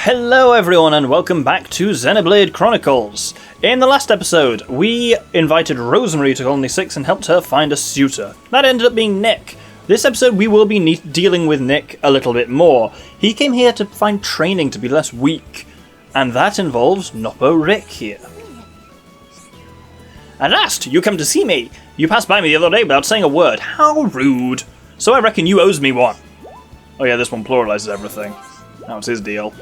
Hello everyone and welcome back to Xenoblade Chronicles. In the last episode, we invited Rosemary to Colony 6 and helped her find a suitor. That ended up being Nick. This episode we will be dealing with Nick a little bit more. He came here to find training to be less weak, and that involves Noppo Rick here. At last, you come to see me. You passed by me the other day without saying a word. How rude. So I reckon you owes me one. Oh yeah, this one pluralizes everything. That was his deal.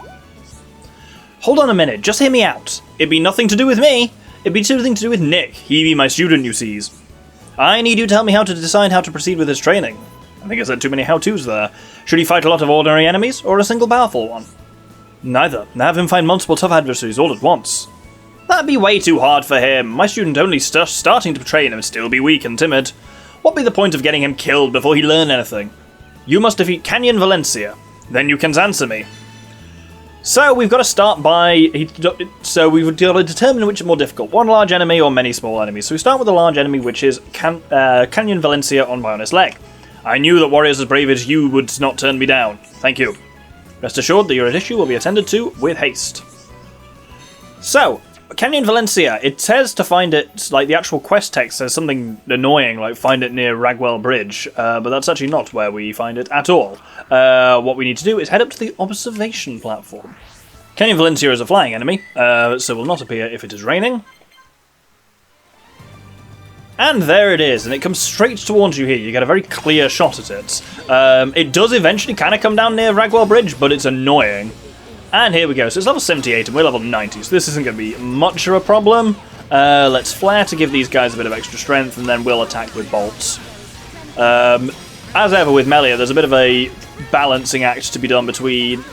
Hold on a minute, just hear me out. It'd be nothing to do with me. It'd be something to do with Nick. He be my student, you sees. I need you to tell me how to decide how to proceed with his training. I think I said too many how-tos there. Should he fight a lot of ordinary enemies, or a single powerful one? Neither. Have him find multiple tough adversaries all at once. That'd be way too hard for him. My student only starting to train and still be weak and timid. What'd be the point of getting him killed before he learned anything? You must defeat Canyon Valencia. Then you can answer me. So we've got to start by... So we've got to determine which is more difficult, one large enemy or many small enemies. So we start with the large enemy, which is Canyon Valencia on my honest leg. I knew that warriors as brave as you would not turn me down. Thank you. Rest assured that your issue will be attended to with haste. So, Canyon Valencia, it says to find it, like the actual quest text says something annoying, like find it near Ragwell Bridge, but that's actually not where we find it at all. What we need to do is head up to the observation platform. Canyon Valencia is a flying enemy, so will not appear if it is raining. And there it is, and it comes straight towards you here. You get a very clear shot at it. It does eventually kind of come down near Ragwell Bridge, but it's annoying. And here we go, so it's level 78 and we're level 90, so this isn't going to be much of a problem. Let's flare to give these guys a bit of extra strength, and then we'll attack with bolts. As ever with Melia, there's a bit of a balancing act to be done between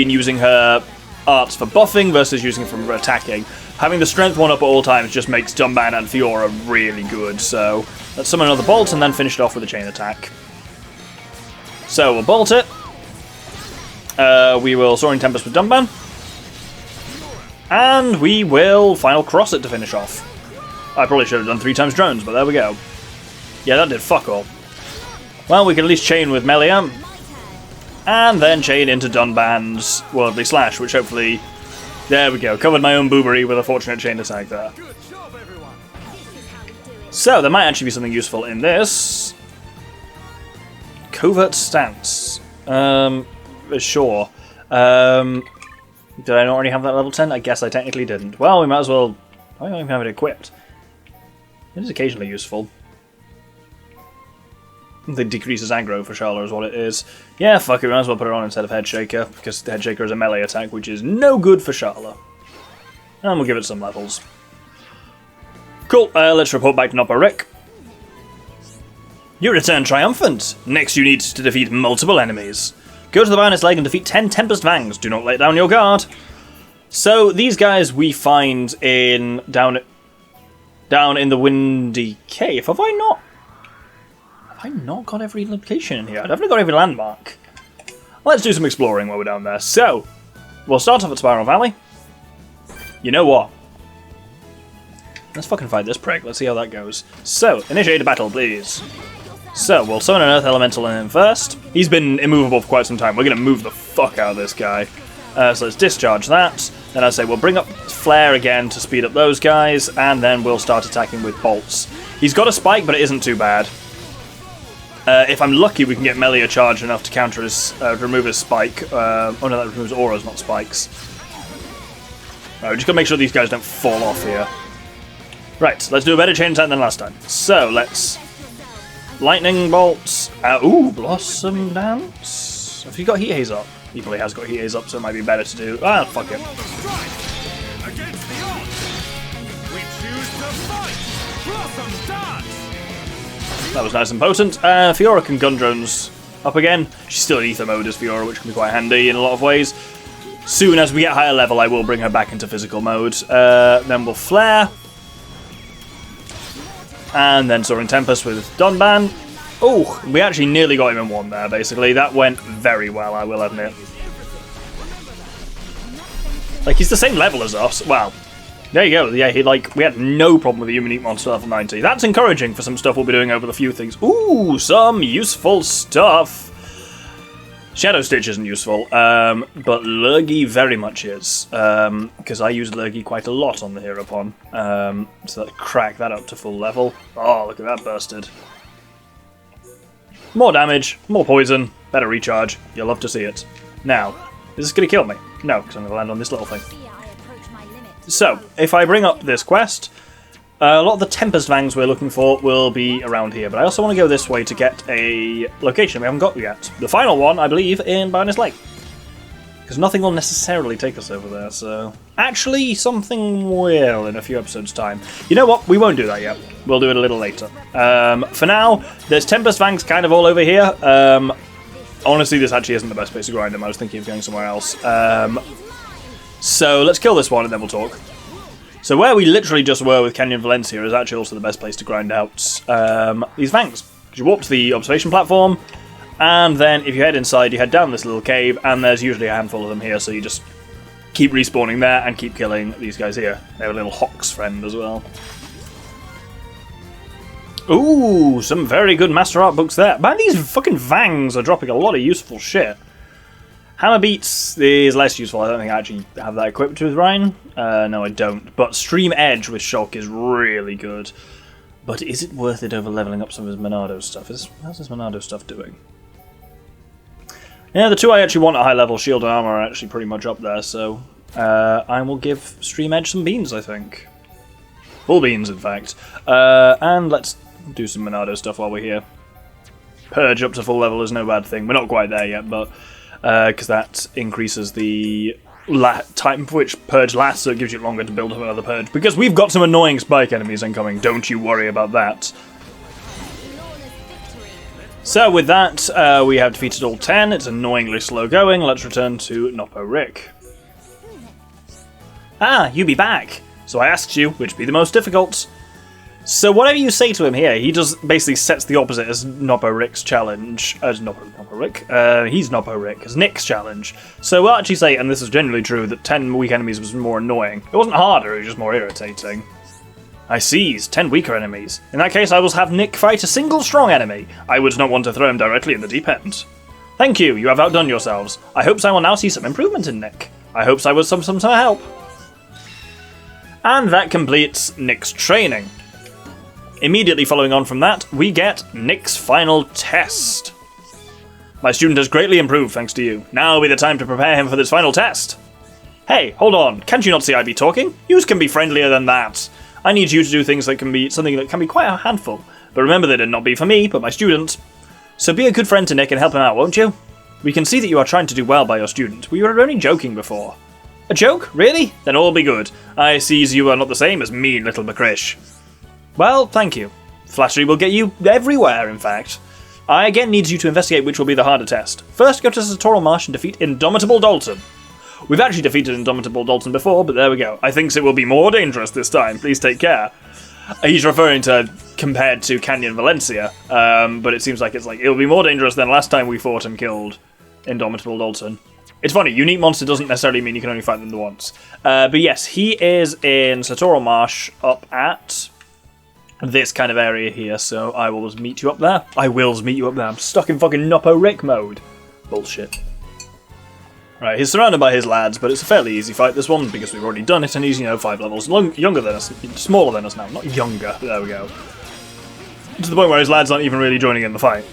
using her arts for buffing versus using it for attacking. Having the strength one up at all times just makes Dunban and Fiora really good, so let's summon another bolt and then finish it off with a chain attack. So we'll bolt it. We will Soaring Tempest with Dunban. And we will Final Cross it to finish off. I probably should have done 3 times drones, but there we go. Yeah, that did fuck all. Well, we can at least chain with Melia. And then chain into Dunban's Worldly Slash, which hopefully... There we go, covered my own boobery with a fortunate chain attack there. So, there might actually be something useful in this. Covert Stance. Sure. Did I not already have that level 10? I guess I technically didn't. Well, we might as well... I don't even have it equipped. It is occasionally useful. It decreases aggro for Charlotte is what it is. Yeah, fuck it, we might as well put it on instead of Head Shaker, because the Head Shaker is a melee attack, which is no good for Charlotte. And we'll give it some levels. Cool, let's report back to Noppo Rick. You return triumphant! Next you need to defeat multiple enemies. Go to the Bionic Leg and defeat 10 Tempest Fangs. Do not let down your guard. So these guys we find in down in the Windy Cave. Have I not got every location in here? I've definitely got every landmark. Let's do some exploring while we're down there. So, we'll start off at Spiral Valley. You know what? Let's fucking fight this prick. Let's see how that goes. So, initiate a battle, please. So, we'll summon an Earth Elemental in him first. He's been immovable for quite some time. We're going to move the fuck out of this guy. So let's discharge that. Then I say we'll bring up Flare again to speed up those guys, and then we'll start attacking with bolts. He's got a spike, but it isn't too bad. If I'm lucky, we can get Melia charged enough to counter his, remove his spike. Oh no, that removes auras, not spikes. Right, we just gotta make sure these guys don't fall off here. Right, let's do a better chain attack than last time. So, let's... Lightning bolts. Ooh, Blossom Dance. Have you got Heat Haze up? He probably has got Heat Haze up, so it might be better to do. Ah, fuck it. That was nice and potent. Fiora can gun drones up again. She's still in ether mode as Fiora, which can be quite handy in a lot of ways. Soon as we get higher level, I will bring her back into physical mode. Then we'll Flare. And then Soaring Tempest with Dunban. Oh, we actually nearly got him in one there, basically. That went very well, I will admit. Like, he's the same level as us. Wow. There you go. Yeah, we had no problem with the Unique Monster level 90. That's encouraging for some stuff we'll be doing over the few things. Ooh, some useful stuff. Shadow Stitch isn't useful, but Lurgy very much is, because I use Lurgy quite a lot on the Heropon. So let's crack that up to full level. Oh, look at that bursted. More damage, more poison, better recharge. You'll love to see it. Now, is this going to kill me? No, because I'm going to land on this little thing. So, if I bring up this quest, a lot of the Tempest Fangs we're looking for will be around here, but I also want to go this way to get a location we haven't got yet. The final one, I believe, in Barnes Lake. Because nothing will necessarily take us over there, so... Actually, something will in a few episodes' time. You know what? We won't do that yet. We'll do it a little later. For now, there's Tempest Fangs kind of all over here. Honestly, this actually isn't the best place to grind them. I was thinking of going somewhere else. So let's kill this one and then we'll talk. So where we literally just were with Canyon Valencia is actually also the best place to grind out these Fangs. Because you warp to the observation platform, and then if you head inside, you head down this little cave, and there's usually a handful of them here, so you just keep respawning there and keep killing these guys here. They have a little Hawk's friend as well. Ooh, some very good Master Art books there. Man, these fucking Fangs are dropping a lot of useful shit. Hammer Beats is less useful. I don't think I actually have that equipped with Ryan. No, I don't. But Stream Edge with Shock is really good. But is it worth it over leveling up some of his Monado stuff? How's his Monado stuff doing? Yeah, the two I actually want at high level, Shield and Armor, are actually pretty much up there, so I will give Stream Edge some beans, I think. Full beans, in fact. And let's do some Monado stuff while we're here. Purge up to full level is no bad thing. We're not quite there yet, but... because that increases the time for which Purge lasts, so it gives you longer to build up another Purge. Because we've got some annoying spike enemies incoming, don't you worry about that. So with that, we have defeated all 10, it's annoyingly slow going, let's return to Noppo Rick. Ah, you be back! So I asked you, which be the most difficult? So whatever you say to him here, he just basically sets the opposite as Noppo Rick's challenge. As Noppo Rick? He's Noppo Rick, as Nick's challenge. So we'll actually say, and this is generally true, that 10 weak enemies was more annoying. It wasn't harder, it was just more irritating. I seized 10 weaker enemies. In that case, I will have Nick fight a single strong enemy. I would not want to throw him directly in the deep end. Thank you, you have outdone yourselves. I hope I will now see some improvement in Nick. I hope I was some help. And that completes Nick's training. Immediately following on from that, we get Nick's final test. My student has greatly improved thanks to you. Now will be the time to prepare him for this final test. Hey, hold on, can't you not see I be talking? Yous can be friendlier than that. I need you to do things that can be something that can be quite a handful. But remember that it not be for me, but my student. So be a good friend to Nick and help him out, won't you? We can see that you are trying to do well by your student. We were only joking before. A joke? Really? Then all be good. I sees you are not the same as mean little McCrish. Well, thank you. Flattery will get you everywhere, in fact. I again need you to investigate which will be the harder test. First, go to Satoral Marsh and defeat Indomitable Dalton. We've actually defeated Indomitable Dalton before, but there we go. I think it will be more dangerous this time. Please take care. He's referring to compared to Canyon Valencia, but it seems like it'll be more dangerous than last time we fought and killed Indomitable Dalton. It's funny, unique monster doesn't necessarily mean you can only fight them once. But yes, he is in Satoral Marsh up at... this kind of area here, so I will meet you up there. I will meet you up there. I'm stuck in fucking Noppo Rick mode. Bullshit. Right, he's surrounded by his lads, but it's a fairly easy fight, this one, because we've already done it, and he's, 5 levels younger than us, smaller than us now, not younger. There we go. To the point where his lads aren't even really joining in the fight.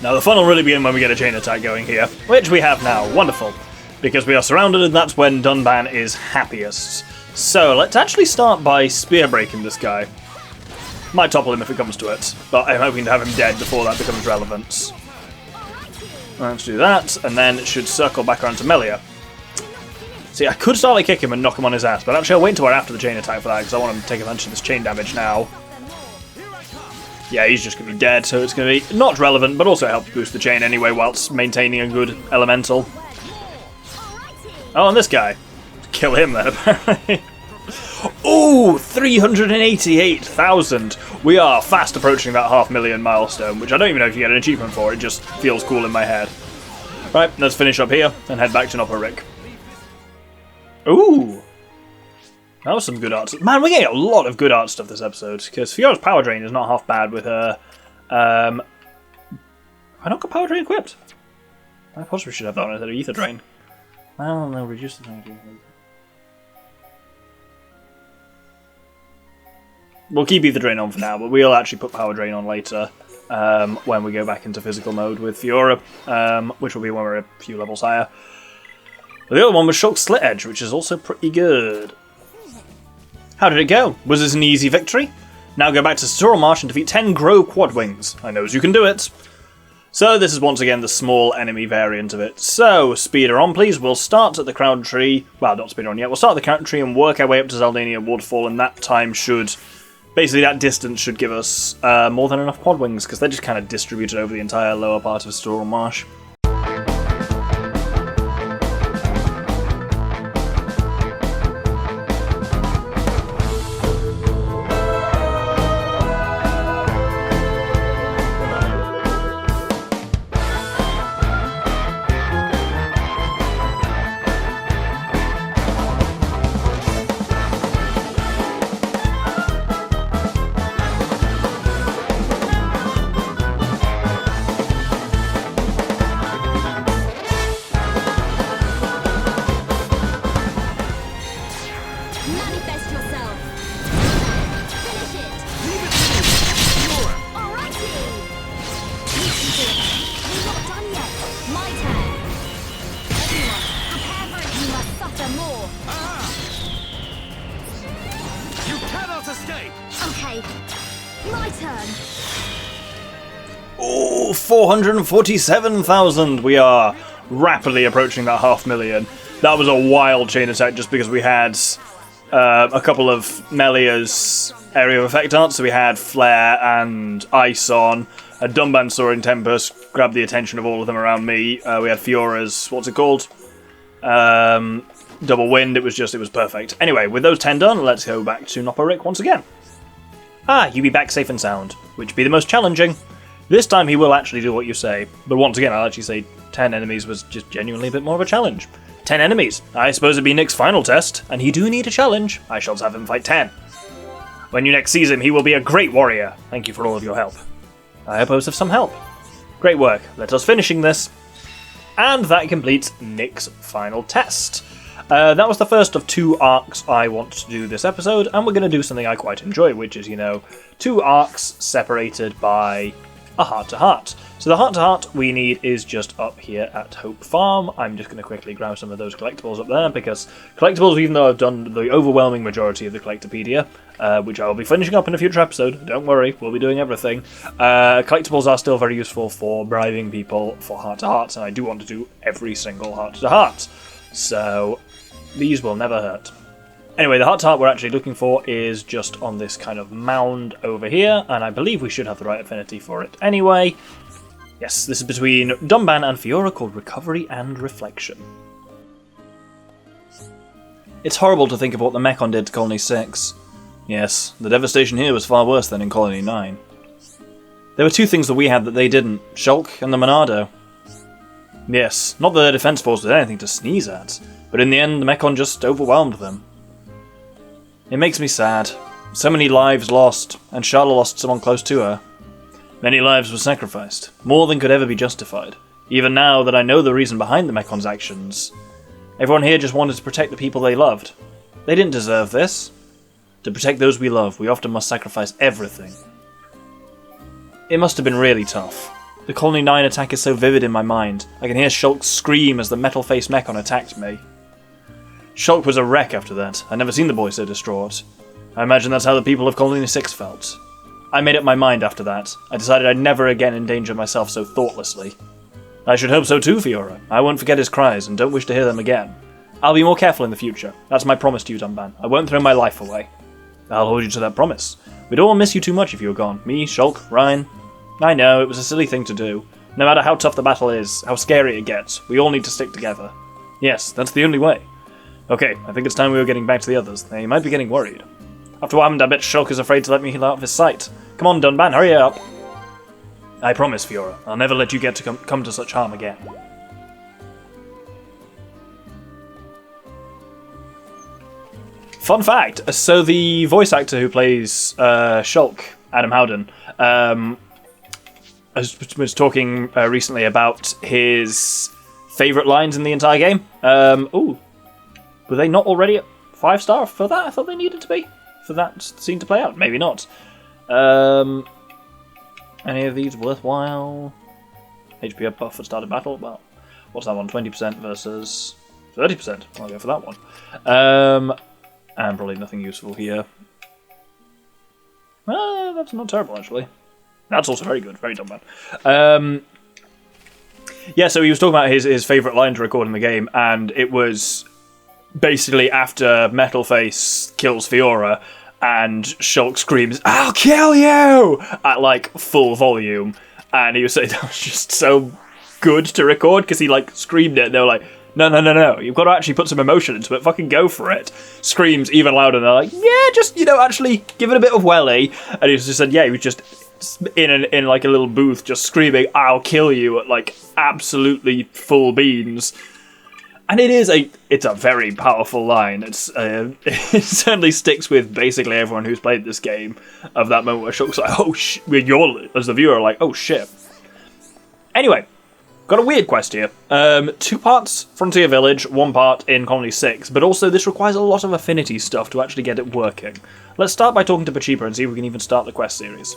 Now, the fun will really begin when we get a chain attack going here, which we have now. Wonderful. Because we are surrounded, and that's when Dunban is happiest. So, let's actually start by spear breaking this guy. Might topple him if it comes to it, but I'm hoping to have him dead before that becomes relevant. Let's do that, and then it should circle back around to Melia. See, I could start kick him and knock him on his ass, but actually I'll wait until we're after the chain attack for that, because I want him to take advantage of this chain damage now. Yeah, he's just going to be dead, so it's going to be not relevant, but also help boost the chain anyway, whilst maintaining a good elemental. Oh, and this guy. Kill him then, apparently. Ooh, 388,000. We are fast approaching that 500,000 milestone, which I don't even know if you get an achievement for. It just feels cool in my head. Right, let's finish up here and head back to Noppo Rick. Ooh. That was some good art. Man, we're getting a lot of good art stuff this episode, because Fiora's Power Drain is not half bad with her... I don't got Power Drain equipped. I possibly should have that one instead of Ether Drain. Well, no, reduce the time. We'll keep Ether Drain on for now, but we'll actually put Power Drain on later when we go back into physical mode with Fiora, which will be when we're a few levels higher. But the other one was Shulk's Slit Edge, which is also pretty good. How did it go? Was this an easy victory? Now go back to Tutorial Marsh and defeat 10 Grow Quad Wings. I knows you can do it. So this is once again the small enemy variant of it. So, speeder on please. We'll start at the Crown Tree. Well, not speeder on yet. We'll start at the Crown Tree and work our way up to Zaldania Waterfall, and that time should... Basically, that distance should give us more than enough Quad Wings, because they're just kind of distributed over the entire lower part of Tutorial Marsh. My turn. Oh, 447,000. We are rapidly approaching that 500,000. That was a wild chain attack just because we had a couple of Melia's area of effect arts. So we had Flare and Ice on. A Dumban Soaring Tempest grabbed the attention of all of them around me. We had Fiora's, what's it called? Double Wind. It was perfect. Anyway, with those 10 done, let's go back to Noporic once again. Ah, you be back safe and sound, which be the most challenging. This time he will actually do what you say, but once again I'll actually say 10 enemies was just genuinely a bit more of a challenge. 10 enemies. I suppose it'd be Nick's final test, and he do need a challenge. I shall have him fight 10. When you next sees him, he will be a great warrior. Thank you for all of your help. I hope I was of some help. Great work. Let us finishing this. And that completes Nick's final test. That was the first of 2 arcs I want to do this episode, and we're going to do something I quite enjoy, which is, 2 arcs separated by a heart-to-heart. So the heart-to-heart we need is just up here at Hope Farm. I'm just going to quickly grab some of those collectibles up there, because collectibles, even though I've done the overwhelming majority of the Collectopedia, which I will be finishing up in a future episode, don't worry, we'll be doing everything, collectibles are still very useful for bribing people for heart-to-hearts, and I do want to do every single heart-to-heart. So these will never hurt. Anyway, the heart-to-heart we're actually looking for is just on this kind of mound over here, and I believe we should have the right affinity for it anyway. Yes, this is between Dumban and Fiora, called Recovery and Reflection. It's horrible to think of what the Mechon did to Colony 6. Yes, the devastation here was far worse than in Colony 9. There were 2 things that we had that they didn't, Shulk and the Monado. Yes, not that their defense force was anything to sneeze at, but in the end the Mechon just overwhelmed them. It makes me sad. So many lives lost, and Charlotte lost someone close to her. Many lives were sacrificed, more than could ever be justified. Even now that I know the reason behind the Mecon's actions, everyone here just wanted to protect the people they loved. They didn't deserve this. To protect those we love, we often must sacrifice everything. It must have been really tough. The Colony 9 attack is so vivid in my mind. I can hear Shulk scream as the metal-faced Mechon attacked me. Shulk was a wreck after that. I'd never seen the boy so distraught. I imagine that's how the people of Colony 6 felt. I made up my mind after that. I decided I'd never again endanger myself so thoughtlessly. I should hope so too, Fiora. I won't forget his cries and don't wish to hear them again. I'll be more careful in the future. That's my promise to you, Dumban. I won't throw my life away. I'll hold you to that promise. We'd all miss you too much if you were gone. Me, Shulk, Ryan. I know, it was a silly thing to do. No matter how tough the battle is, how scary it gets, we all need to stick together. Yes, that's the only way. Okay, I think it's time we were getting back to the others. They might be getting worried. After what happened, I bet Shulk is afraid to let me heal out of his sight. Come on, Dunban, hurry up. I promise, Fiora. I'll never let you get to come to such harm again. Fun fact, so the voice actor who plays Shulk, Adam Howden, was talking recently about his favourite lines in the entire game. Ooh. Were they not already at 5-star for that? I thought they needed to be for that scene to play out. Maybe not. Any of these worthwhile? HP up buff for start of battle? Well, what's that one? 20% versus 30%. I'll go for that one. And probably nothing useful here. That's not terrible, actually. That's also very good. Very done, man. Yeah, so he was talking about his favourite line to record in the game, and it was basically after Metalface kills Fiora, and Shulk screams, "I'll kill you!" at, like, full volume. And he was saying that was just so good to record, because he, like, screamed it, and they were like, no, you've got to actually put some emotion into it, fucking go for it. Screams even louder, and they're like, yeah, just, actually give it a bit of welly. And he just said, yeah, he was just in like a little booth, just screaming, "I'll kill you," at, like, absolutely full beans. And it's a very powerful line. It certainly sticks with basically everyone who's played this game, of that moment where Shulk's like, oh shit, you're, as the viewer, like, oh shit. Anyway, got a weird quest here. 2 parts Frontier Village, 1 part in Colony 6, but also this requires a lot of affinity stuff to actually get it working. Let's start by talking to Pachipa and see if we can even start the quest series.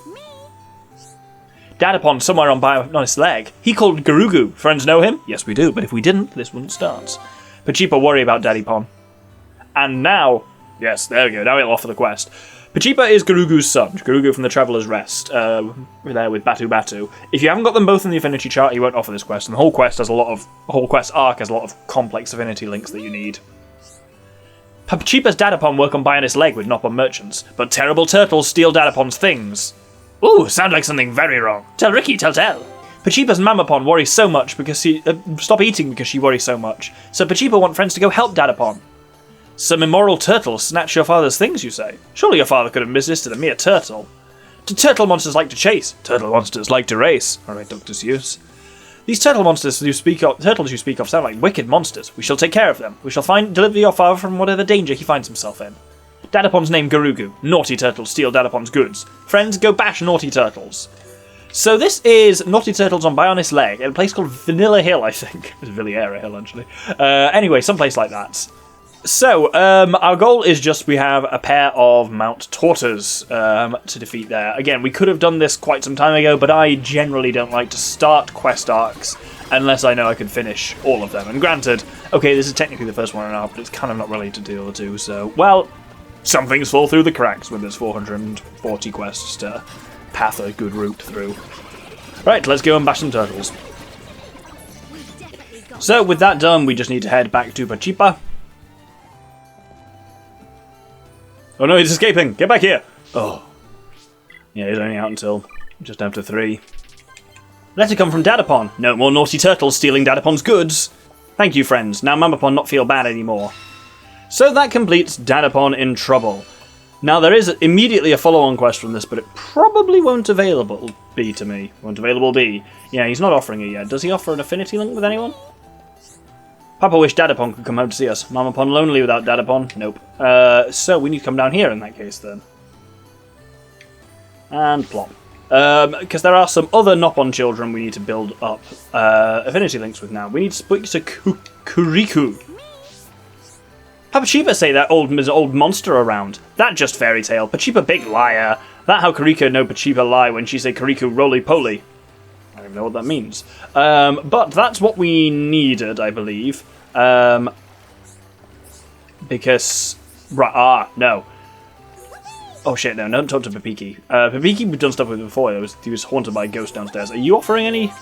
Dadapon somewhere on his leg. He called Garugu. Friends know him? Yes, we do, but if we didn't, this wouldn't start. Pachipa worry about Daddypon. And now, yes, there we go, now he'll offer the quest. Pachipa is Garugu's son, Garugu from the Traveller's Rest. We're there with Batu Batu. If you haven't got them both in the affinity chart, he won't offer this quest, and the whole quest arc has a lot of complex affinity links that you need. Pachipa's Dadapon work on Bionis leg with Nopon merchants, but terrible turtles steal Dadapon's things. Ooh, sound like something very wrong. Tell Ricky, tell. Pachipa's Mamapon worries so much because stop eating because she worries so much. So Pachipa want friends to go help Dadapon. Some immoral turtle snatch your father's things, you say? Surely your father could have resisted a mere turtle. Do turtle monsters like to chase? Turtle monsters like to race. Alright, Dr. Seuss. These turtles you speak of sound like wicked monsters. We shall take care of them. We shall deliver your father from whatever danger he finds himself in. Dadapon's name Garugu. Naughty turtles steal Dadapon's goods. Friends, go bash naughty turtles. So this is Naughty Turtles on Bionis Leg, in a place called Vanilla Hill, I think. It's Villiera Hill, actually. Anyway, someplace like that. So, our goal is just we have a pair of Mount Tortas to defeat there. Again, we could have done this quite some time ago, but I generally don't like to start quest arcs unless I know I can finish all of them. And granted, okay, this is technically the first 1.5, but it's kind of not related to the other two, so, well, some things fall through the cracks when there's 440 quests to path a good route through. Right, let's go and bash some turtles. So, with that done, we just need to head back to Pachipa. Oh no, he's escaping! Get back here! Oh. Yeah, he's only out until just after 3. Letter come from Dadapon. No more naughty turtles stealing Dadapon's goods. Thank you, friends. Now Mamapon not feel bad anymore. So that completes Dadapon in Trouble. Now there is immediately a follow-on quest from this, but it probably won't available be to me. Won't available be. Yeah, he's not offering it yet. Does he offer an affinity link with anyone? Papa wished Dadapon could come home to see us. Mamapon lonely without Dadapon? Nope. So we need to come down here in that case then. And plop. Because there are some other Nopon children we need to build up affinity links with now. We need to speak to Kuriku. Papa Chiba say that there's an old monster around. That just fairy tale. Pachipa big liar. That how Kuriku know Pachipa lie when she say Kuriku roly-poly. I don't even know what that means. But that's what we needed, I believe. Because... Right, no. Oh shit, no, don't talk to Papiki. Papiki we've done stuff with before. He was haunted by a ghost downstairs. Are you offering any?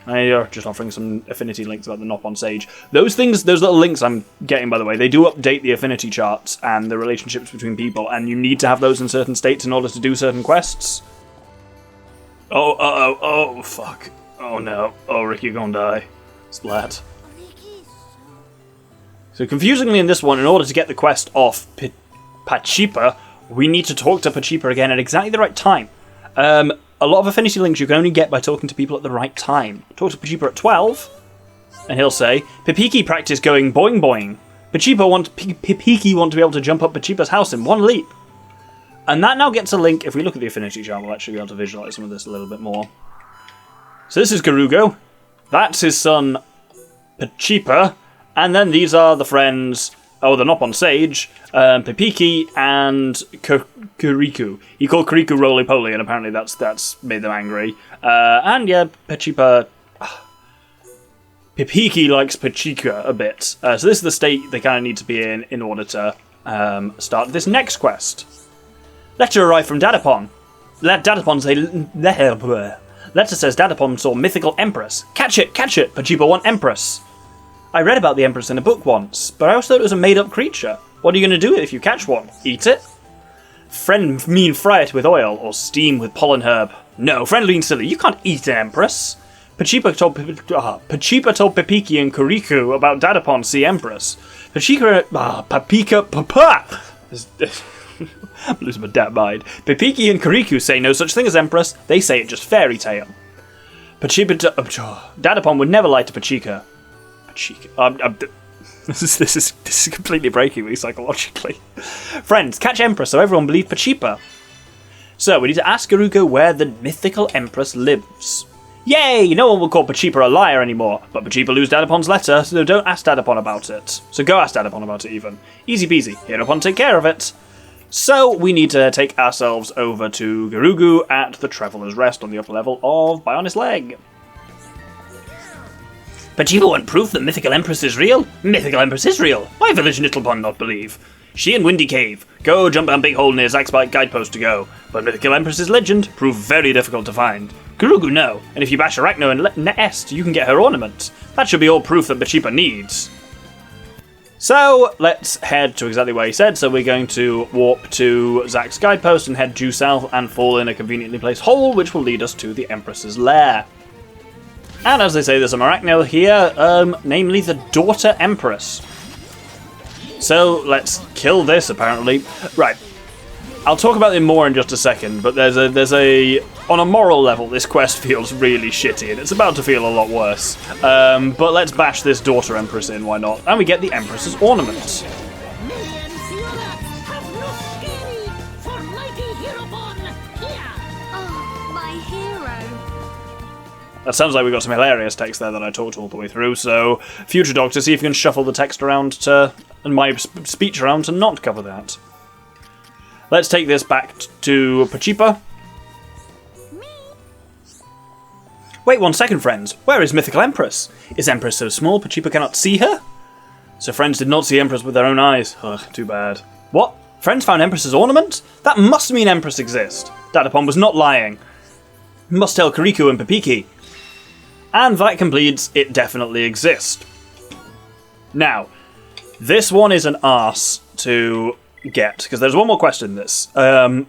You're just offering some affinity links about the Nopon Sage. Those little links I'm getting, by the way, they do update the affinity charts and the relationships between people, and you need to have those in certain states in order to do certain quests. Oh, fuck. Oh no. Oh, Rick, you're gonna die. Splat. So confusingly in this one, in order to get the quest off Pachipa, we need to talk to Pachipa again at exactly the right time. A lot of affinity links you can only get by talking to people at the right time. Talk to Pachipa at 12, and he'll say, Pipiki practice going boing boing. Pipiki want to be able to jump up Pachipa's house in one leap. And that now gets a link. If we look at the affinity chart, we'll actually be able to visualize some of this a little bit more. So this is Garugo. That's his son, Pachipa, and then these are the friends. Oh, they're not on Sage. Pipiki and Kuriku. He called Kuriku roly poly, and apparently that's made them angry. And yeah, Pachipa. Pipiki likes Pachika a bit. So this is the state they kind of need to be in order to start this next quest. Letter arrived from Dadapon. Let Dadapon say. Letter says Dadapon saw Mythical Empress. Catch it! Pachipa want Empress. I read about the Empress in a book once, but I always thought it was a made-up creature. What are you going to do if you catch one? Eat it? Friend mean fry it with oil, or steam with pollen herb. No, friend lean silly, you can't eat an Empress. Pachipa told Pipiki and Kuriku about Dadapon see Empress. I'm losing my damn mind. Pipiki and Kuriku say no such thing as Empress. They say it just fairy tale. Dadapon would never lie to Pachika. This is completely breaking me psychologically. Friends, catch Empress so everyone believes Pachipa. So we need to ask Garugo where the mythical Empress lives. Yay! No one will call Pachipa a liar anymore, but Pachipa lose Dadapon's letter, so don't ask Dadapon about it. So go ask Dadapon about it even. Easy peasy. Dadapon take care of it. So we need to take ourselves over to Garugu at the Traveller's Rest on the upper level of Bionis Leg. Pachipa want proof that Mythical Empress is real? Mythical Empress is real. My village Nittlebond not believe. She in Windy Cave. Go jump down big hole near Zaxbite guidepost to go. But Mythical Empress's legend prove very difficult to find. Garugu no, and if you bash Arachno and Nest, you can get her ornament. That should be all proof that Pachipa needs. So let's head to exactly where he said. So we're going to warp to Zax's guidepost and head due south and fall in a conveniently placed hole, which will lead us to the Empress's lair. And as they say, there's a Arachno here, namely the Daughter Empress. So let's kill this, apparently. Right. I'll talk about it more in just a second, but there's a on a moral level, this quest feels really shitty, and it's about to feel a lot worse. But let's bash this Daughter Empress in, why not? And we get the Empress's ornament. Oh, my hero. That sounds like we got some hilarious text there that I talked all the way through, so future Doctor, see if you can shuffle the text around and my speech around to not cover that. Let's take this back to Pachipa. Wait 1 second, friends. Where is Mythical Empress? Is Empress so small Pachipa cannot see her? So friends did not see Empress with their own eyes. Ugh, too bad. What? Friends found Empress's ornament? That must mean Empress exists. Dadapon was not lying. Must tell Kuriku and Pipiki. And that completes it definitely exists. Now, this one is an arse to get, because there's one more quest in this,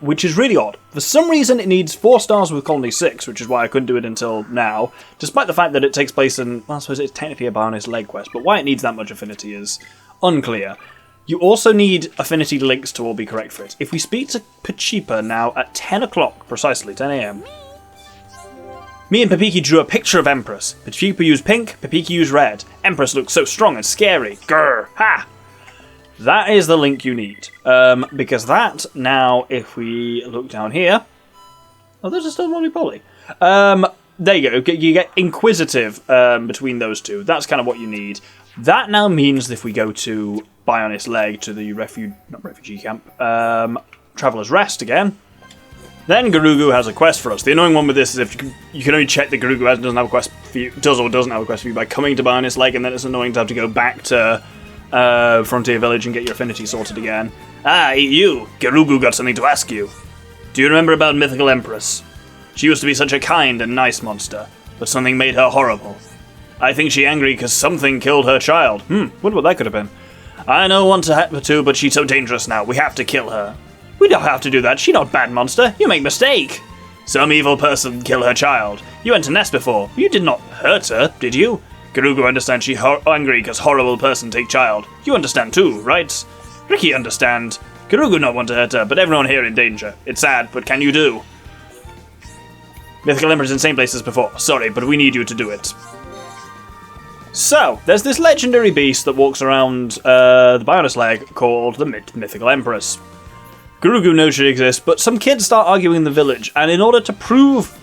which is really odd. For some reason it needs 4 stars with Colony 6, which is why I couldn't do it until now, despite the fact that it takes place in, well, I suppose it's technically a Bionis Leg quest, but why it needs that much affinity is unclear. You also need affinity links to all be correct for it. If we speak to Pachipa now at 10 o'clock, precisely, 10 a.m. Me and Pipiki drew a picture of Empress. Pachipa used pink, Pipiki used red. Empress looks so strong and scary. Grr, ha! That is the link you need, because that, now, if we look down here... Oh, there's a still roly-poly. There you go, you get Inquisitive between those two. That's kind of what you need. That now means that if we go to Bionis Leg, to the refugee camp, Traveller's Rest again, then Garugu has a quest for us. The annoying one with this is if you can only check that Garugu doesn't have a quest for you, does or doesn't have a quest for you by coming to Bionis Leg, and then it's annoying to have to go back to Frontier Village and get your affinity sorted again. Ah, you! Garugu got something to ask you. Do you remember about Mythical Empress? She used to be such a kind and nice monster, but something made her horrible. I think she angry because something killed her child. Wonder what that could have been. I know want to help her too, but she's so dangerous now. We have to kill her. We don't have to do that. She not bad monster. You make mistake. Some evil person kill her child. You went to Nest before. You did not hurt her, did you? Garugu understand she angry because horrible person take child. You understand too, right? Ricky understand. Garugu not want to hurt her, but everyone here in danger. It's sad, but can you do? Mythical Empress in same place as before. Sorry, but we need you to do it. So, there's this legendary beast that walks around the Bionis Leg called the Mythical Empress. Garugu knows she exists, but some kids start arguing in the village, and in order to prove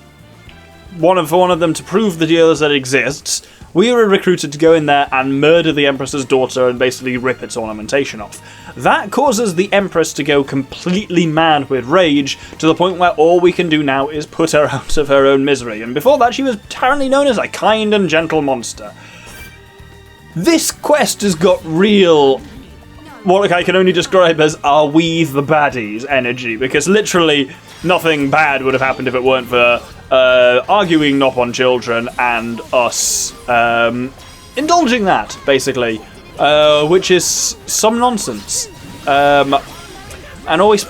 for one of them to prove the dealers that it exists, we were recruited to go in there and murder the Empress's daughter and basically rip its ornamentation off. That causes the Empress to go completely mad with rage, to the point where all we can do now is put her out of her own misery, and before that she was apparently known as a kind and gentle monster. This quest has got real, what I can only describe as are we the baddies energy, because literally nothing bad would have happened if it weren't for arguing not on children and us indulging that, basically, which is some nonsense, and always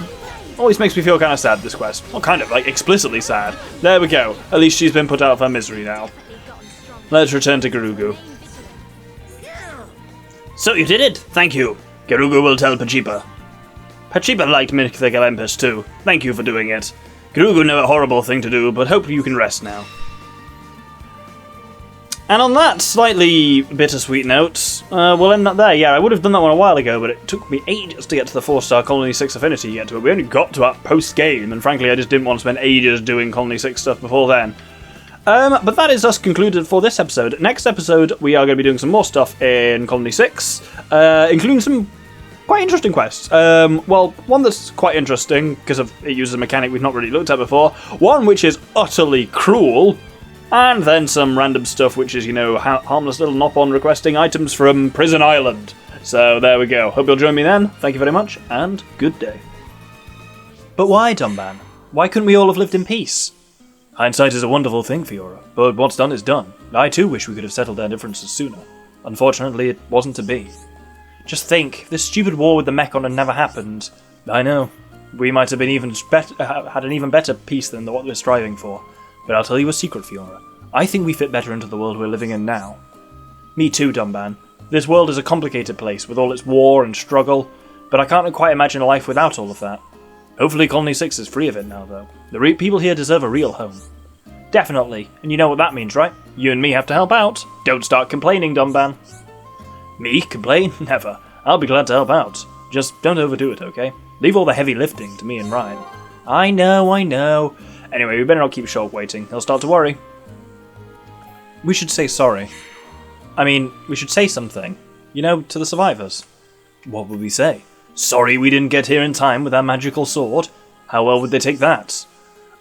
makes me feel kind of sad, this quest. Well, kind of, like, explicitly sad. There we go. At least she's been put out of her misery now. Let's return to Gerugu. So you did it! Thank you. Gerugu will tell Pachipa. Pachipa liked Mythical Empress too. Thank you for doing it. Gerugu know a horrible thing to do, but hope you can rest now. And on that slightly bittersweet note, we'll end that there. Yeah, I would have done that one a while ago, but it took me ages to get to the 4-star Colony 6 affinity yet to it. We only got to that post-game, and frankly I just didn't want to spend ages doing Colony 6 stuff before then. But that is us concluded for this episode. Next episode, we are going to be doing some more stuff in Colony 6, including some quite interesting quests. Well, one that's quite interesting, because it uses a mechanic we've not really looked at before. One which is utterly cruel. And then some random stuff which is, you know, harmless little nop-on requesting items from Prison Island. So there we go. Hope you'll join me then. Thank you very much, and good day. But why, Dumban? Why couldn't we all have lived in peace? Hindsight is a wonderful thing, Fiora, but what's done is done. I too wish we could have settled our differences sooner. Unfortunately, it wasn't to be. Just think, if this stupid war with the Mechon had never happened, I know, we might have been had an even better peace than what we're striving for. But I'll tell you a secret, Fiora. I think we fit better into the world we're living in now. Me too, Dumban. This world is a complicated place, with all its war and struggle, but I can't quite imagine a life without all of that. Hopefully Colony 6 is free of it now, though. The people here deserve a real home. Definitely, and you know what that means, right? You and me have to help out. Don't start complaining, Dumban. Me? Complain? Never. I'll be glad to help out. Just don't overdo it, okay? Leave all the heavy lifting to me and Ryan. I know. Anyway, we better not keep Shulk waiting. He'll start to worry. We should say sorry. I mean, we should say something. You know, to the survivors. What would we say? Sorry we didn't get here in time with our magical sword. How well would they take that?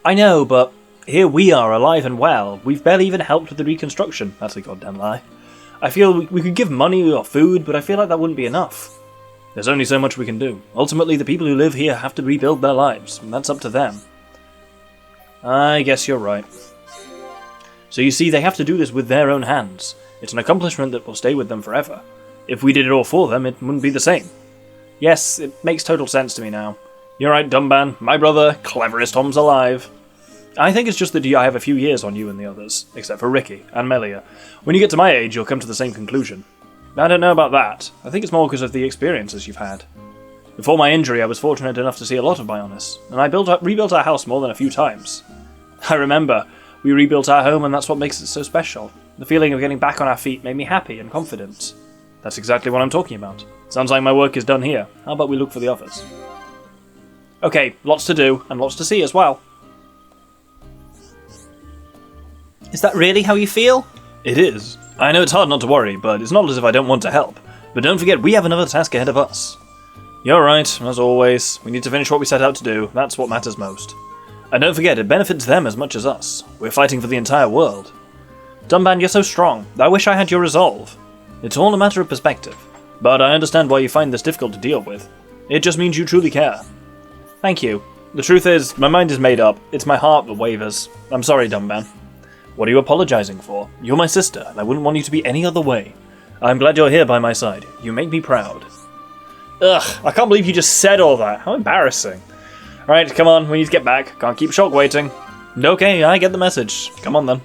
I know, but here we are, alive and well. We've barely even helped with the reconstruction. That's a goddamn lie. I feel we could give money or food, but I feel like that wouldn't be enough. There's only so much we can do. Ultimately, the people who live here have to rebuild their lives, and that's up to them. I guess you're right. So you see, they have to do this with their own hands. It's an accomplishment that will stay with them forever. If we did it all for them, it wouldn't be the same. Yes, it makes total sense to me now. You're right, Dumban. My brother, cleverest Tom's alive. I think it's just that I have a few years on you and the others, except for Ricky and Melia. When you get to my age, you'll come to the same conclusion. I don't know about that. I think it's more because of the experiences you've had. Before my injury, I was fortunate enough to see a lot of Bionis, and I rebuilt our house more than a few times. I remember, we rebuilt our home and that's what makes it so special. The feeling of getting back on our feet made me happy and confident. That's exactly what I'm talking about. Sounds like my work is done here. How about we look for the others? Okay, lots to do, and lots to see as well. Is that really how you feel? It is. I know it's hard not to worry, but it's not as if I don't want to help. But don't forget, we have another task ahead of us. You're right, as always. We need to finish what we set out to do. That's what matters most. And don't forget, it benefits them as much as us. We're fighting for the entire world. Dumban, you're so strong. I wish I had your resolve. It's all a matter of perspective. But I understand why you find this difficult to deal with. It just means you truly care. Thank you. The truth is, my mind is made up. It's my heart that wavers. I'm sorry, Dumban. What are you apologizing for? You're my sister, and I wouldn't want you to be any other way. I'm glad you're here by my side. You make me proud. Ugh, I can't believe you just said all that. How embarrassing. Alright, come on, we need to get back. Can't keep Shulk waiting. Okay, I get the message. Come on then.